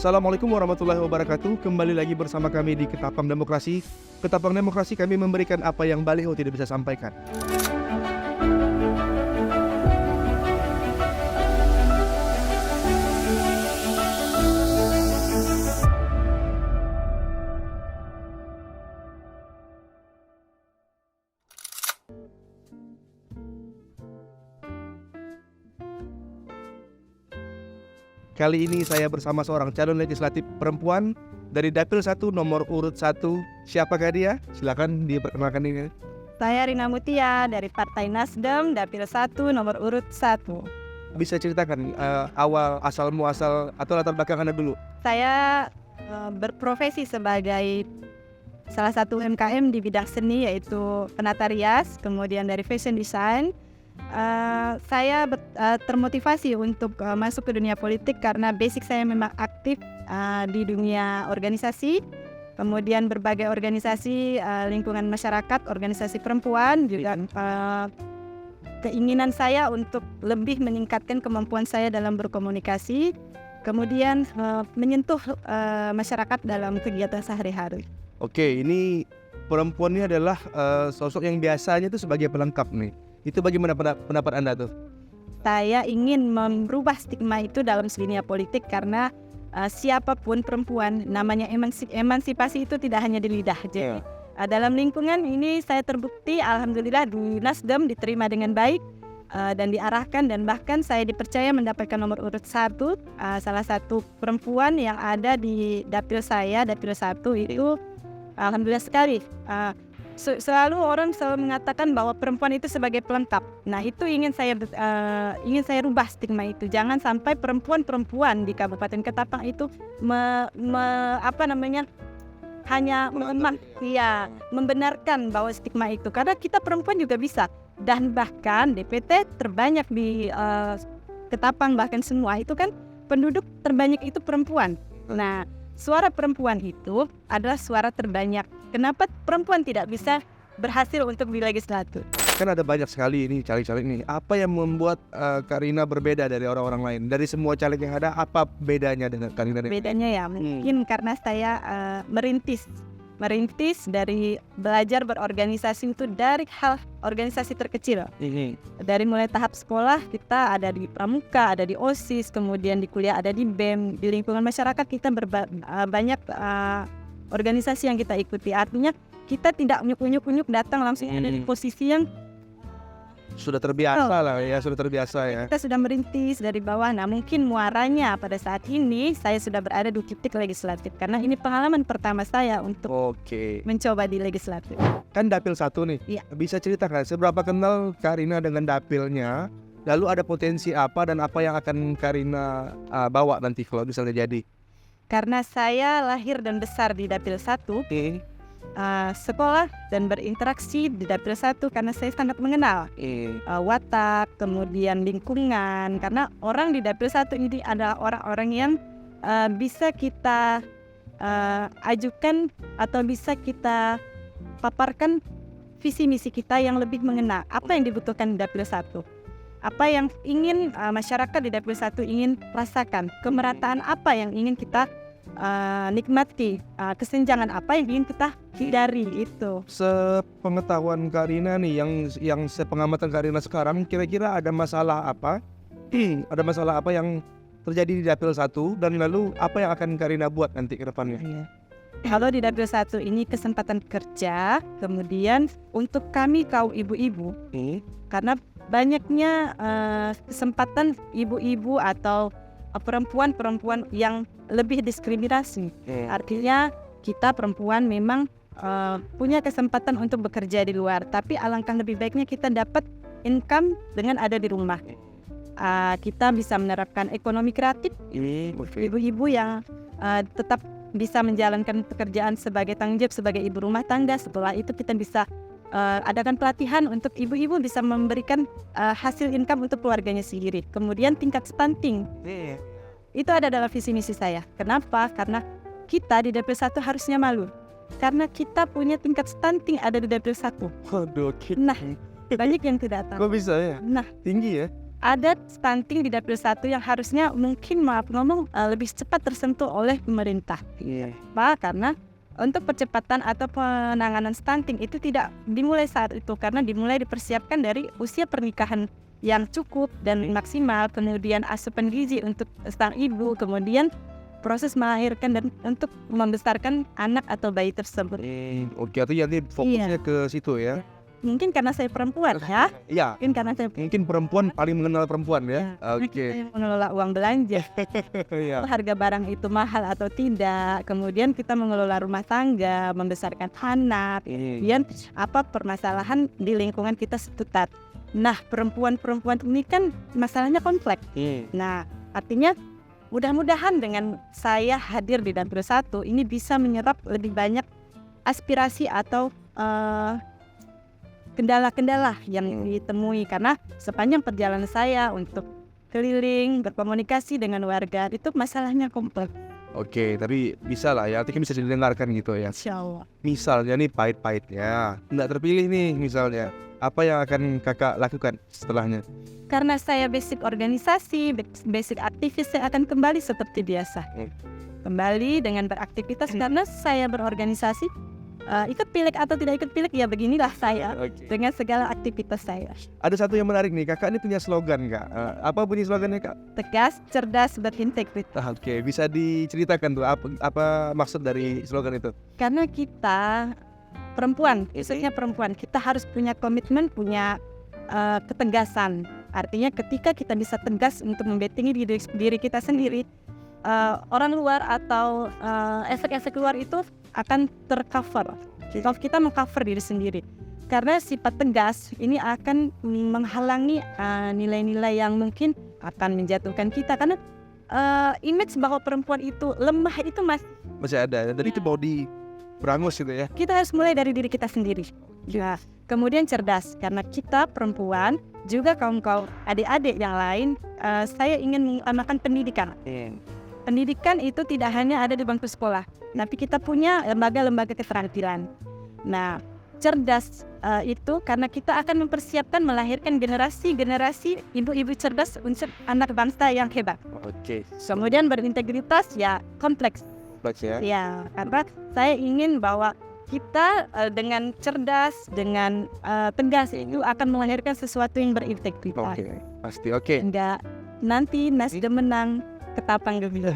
Assalamualaikum warahmatullahi wabarakatuh. Kembali lagi bersama kami di Ketapang Demokrasi. Ketapang Demokrasi kami memberikan apa yang baliho tidak bisa sampaikan. Kali ini saya bersama seorang calon legislatif perempuan dari Dapil 1 nomor urut 1. Siapakah dia? Silakan diperkenalkan ini. Saya Rina Mutia dari Partai Nasdem, Dapil 1 nomor urut 1. Bisa ceritakan awal asal muasal atau latar belakang Anda dulu? Saya berprofesi sebagai salah satu UMKM di bidang seni, yaitu penata rias, kemudian dari fashion design. Saya termotivasi untuk masuk ke dunia politik karena basic saya memang aktif di dunia organisasi, kemudian berbagai organisasi lingkungan masyarakat, organisasi perempuan, juga keinginan saya untuk lebih meningkatkan kemampuan saya dalam berkomunikasi, kemudian menyentuh masyarakat dalam kegiatan sehari-hari. Oke, ini perempuan ini adalah sosok yang biasanya itu sebagai pelengkap nih. Itu bagaimana pendapat Anda tuh? Saya ingin merubah stigma itu dalam dunia politik karena siapapun perempuan, namanya emansipasi itu tidak hanya di lidah. Jadi dalam lingkungan ini saya terbukti alhamdulillah di Nasdem diterima dengan baik dan diarahkan, dan bahkan saya dipercaya mendapatkan nomor urut 1, salah satu perempuan yang ada di dapil saya, dapil 1 itu alhamdulillah sekali. Selalu orang selalu mengatakan bahwa perempuan itu sebagai pelengkap. Nah, itu ingin saya rubah stigma itu. Jangan sampai perempuan-perempuan di Kabupaten Ketapang itu hanya membenarkan bahwa stigma itu. Karena kita perempuan juga bisa. Dan bahkan DPT terbanyak di Ketapang, bahkan semua itu kan penduduk terbanyak itu perempuan. Nah, suara perempuan itu adalah suara terbanyak. Kenapa perempuan tidak bisa berhasil untuk di legislatur? Kan ada banyak sekali ini caleg-caleg nih. Apa yang membuat Kak Rina berbeda dari orang-orang lain? Dari semua caleg yang ada, apa bedanya dengan Kak Rina? Bedanya ya mungkin karena saya merintis dari belajar berorganisasi itu dari hal organisasi terkecil. Dari mulai tahap sekolah kita ada di Pramuka, ada di OSIS, kemudian di kuliah ada di BEM, di lingkungan masyarakat kita banyak organisasi yang kita ikuti. Artinya kita tidak unyuk-unyuk datang langsung ada di posisi yang sudah terbiasa lah ya, sudah terbiasa ya. Kita sudah merintis dari bawah. Nah, mungkin muaranya pada saat ini saya sudah berada di titik legislatif karena ini pengalaman pertama saya untuk mencoba di legislatif. Kan dapil 1 nih. Iya. Bisa ceritakan seberapa kenal Kak Rina dengan dapilnya? Lalu ada potensi apa dan apa yang akan Kak Rina bawa nanti kalau misalnya jadi? Karena saya lahir dan besar di dapil 1. Sekolah dan berinteraksi di dapil 1 karena saya sangat mengenal watak, kemudian lingkungan, karena orang di dapil 1 ini adalah orang-orang yang bisa kita ajukan atau bisa kita paparkan visi misi kita yang lebih mengena apa yang dibutuhkan di dapil 1, apa yang ingin masyarakat di dapil 1 ingin rasakan, kemerataan apa yang ingin kita nikmati, kesenjangan apa yang ingin kita hindari itu. Sepengetahuan Kak Rina nih, yang sepengamatan Kak Rina sekarang, kira-kira ada masalah apa? Ada masalah apa yang terjadi di dapil 1 dan lalu apa yang akan Kak Rina buat nanti ke depannya? Kalau di dapil 1 ini kesempatan kerja, kemudian untuk kami kaum ibu-ibu, karena banyaknya kesempatan ibu-ibu atau perempuan-perempuan yang lebih diskriminasi. Artinya kita perempuan memang punya kesempatan untuk bekerja di luar, tapi alangkah lebih baiknya kita dapat income dengan ada di rumah. Kita bisa menerapkan ekonomi kreatif, ibu-ibu yang tetap bisa menjalankan pekerjaan sebagai tanggung jawab sebagai ibu rumah tangga. Setelah itu kita bisa adakan pelatihan untuk ibu-ibu bisa memberikan hasil income untuk keluarganya sendiri. Kemudian tingkat stunting itu ada dalam visi misi saya. Kenapa? Karena kita di dapil 1 harusnya malu karena kita punya tingkat stunting ada di dapil 1. Waduh, Nah, banyak yang tidak tahu. Kok bisa ya? Nah, tinggi ya? ada stunting di dapil 1 yang harusnya mungkin lebih cepat tersentuh oleh pemerintah. Apa? Karena untuk percepatan atau penanganan stunting itu tidak dimulai saat itu, karena dimulai dipersiapkan dari usia pernikahan yang cukup dan maksimal, kemudian asupan gizi untuk sang ibu, kemudian proses melahirkan dan untuk membesarkan anak atau bayi tersebut. Oke, artinya nanti fokusnya ke situ ya. Mungkin karena saya perempuan ya. Iya. Mungkin Perempuan paling mengenal perempuan ya. Oke. Saya mengelola uang belanja. Iya. Harga barang itu mahal atau tidak. Kemudian kita mengelola rumah tangga, membesarkan anak. Kemudian apa permasalahan di lingkungan kita seputar. Nah, perempuan ini kan masalahnya kompleks. Nah, artinya mudah-mudahan dengan saya hadir di dapil 1 ini bisa menyerap lebih banyak aspirasi atau kendala-kendala yang ditemui, karena sepanjang perjalanan saya untuk keliling berkomunikasi dengan warga itu masalahnya kompleks. Oke, tapi bisa lah ya, artinya bisa didengarkan gitu ya. Insyaallah. Misalnya nih pahit-pahitnya, nggak terpilih nih misalnya, apa yang akan kakak lakukan setelahnya? Karena saya basic organisasi, basic aktivis, saya akan kembali seperti biasa. Kembali dengan beraktivitas karena saya berorganisasi. Ikut pileg atau tidak ikut pileg ya beginilah saya dengan segala aktivitas saya. Ada satu yang menarik nih, kakak ini punya slogan kak. Apa bunyi slogannya kak? Tegas, cerdas, berintegritas. Oke, bisa diceritakan tuh apa maksud dari slogan itu? Karena kita perempuan, khususnya perempuan, kita harus punya komitmen, punya ketegasan. Artinya ketika kita bisa tegas untuk membentengi diri kita sendiri, orang luar atau efek-efek luar itu akan tercover. Kalau kita mengcover diri sendiri, karena sifat tegas ini akan menghalangi nilai-nilai yang mungkin akan menjatuhkan kita, karena image bahwa perempuan itu lemah itu masih ada, dan itu body berangus gitu ya. Kita harus mulai dari diri kita sendiri. Ya. Kemudian cerdas, karena kita perempuan juga kaum adik-adik yang lain, saya ingin mengutamakan pendidikan. Pendidikan itu tidak hanya ada di bangku sekolah, tapi kita punya lembaga-lembaga keterampilan. Nah, cerdas itu karena kita akan mempersiapkan melahirkan generasi ibu-ibu cerdas untuk anak bangsa yang hebat. Kemudian berintegritas ya kompleks ya. Ya, karena saya ingin bahwa kita dengan cerdas, dengan tegas itu akan melahirkan sesuatu yang berintegritas. Pasti. Enggak nanti Nasdem menang ketapang gembira.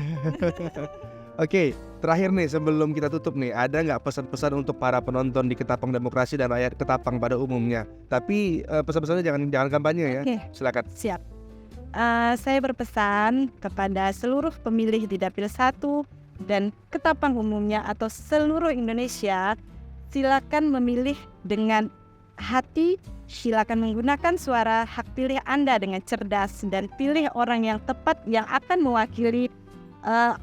Oke, terakhir nih sebelum kita tutup nih, ada nggak pesan-pesan untuk para penonton di Ketapang Demokrasi dan rakyat Ketapang pada umumnya? Tapi pesan-pesannya jangan kampanye ya. Silakan. Siap. Saya berpesan kepada seluruh pemilih di Dapil 1 dan Ketapang umumnya atau seluruh Indonesia, silakan memilih dengan hati, silakan menggunakan suara hak pilih Anda dengan cerdas dan pilih orang yang tepat yang akan mewakili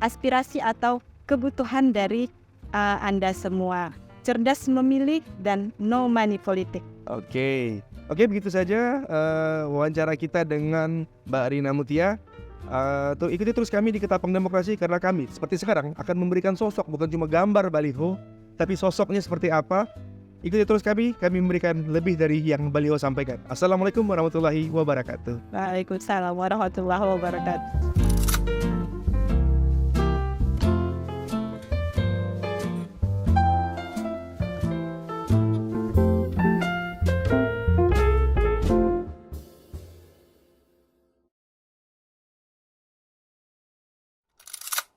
aspirasi atau kebutuhan dari Anda semua. Cerdas memilih dan no money politik. Oke, begitu saja wawancara kita dengan Mbak Rina Mutia. Ikuti terus kami di Ketapang Demokrasi, karena kami seperti sekarang akan memberikan sosok, bukan cuma gambar baliho, tapi sosoknya seperti apa. Ikuti terus kami memberikan lebih dari yang beliau sampaikan. Assalamualaikum warahmatullahi wabarakatuh. Waalaikumsalam warahmatullahi wabarakatuh.